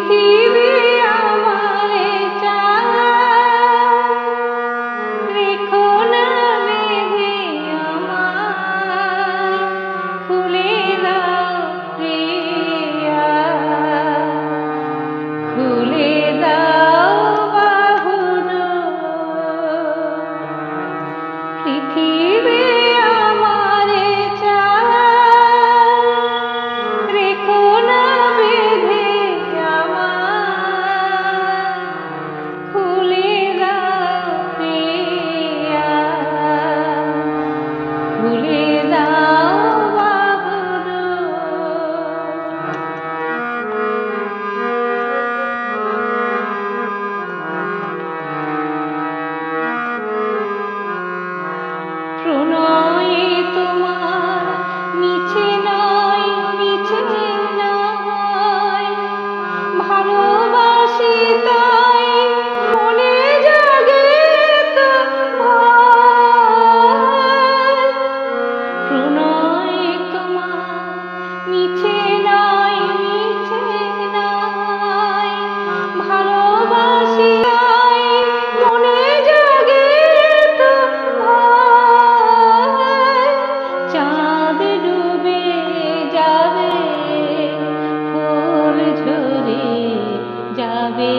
পৃথিবী আমারে চায়, রেখো না বেঁধে আমায়, খুলে দাও প্রিয়া, খুলে দাও বাহুডোর। পৃথিবী আমারে চায়, রেখো না বেঁধে আমায়, খুলে দাও প্রিয়া, খুলে দাও বাহুডোর। প্রণয়ে তোমার মিছে নয়, মিছে নয়, ভালোবাসি তাই মনে জাগে তো ভয়। প্রণয়ে তোমার মিছে নয়, মিছে নয়, ভালোবাসি তাই মনে জাগে তো ভয়। চাঁদ ডুবে যাবে, ফুল ঝরে যাবে,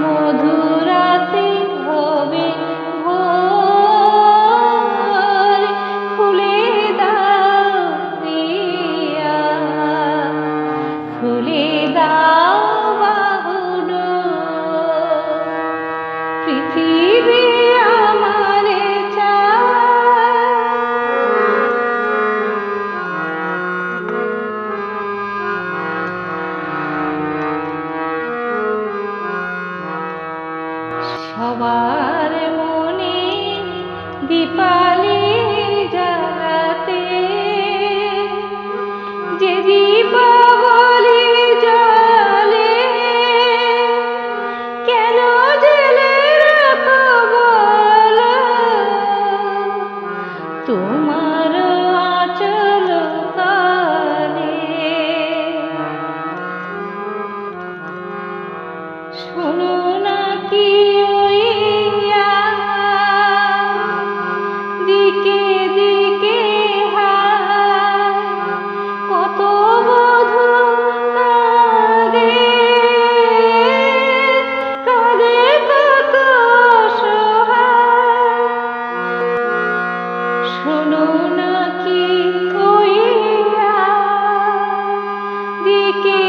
মধুরাতে হবে ভোর। খুলে দাও প্রিয়া, খুলে দাও বাহুডোর। পৃথিবী আমারে সবার মনে দীপালি জ্বালাতে, যে দীপাবলি জ্বলে, কেন জেলে রাখো বলো তোমার আঁচল তলে। শোনো না কি ওই দিকে দিকে হায়, কত বধূ কাঁদে, কাঁদে কত অসহায়। শোনো না কি ওই দিকে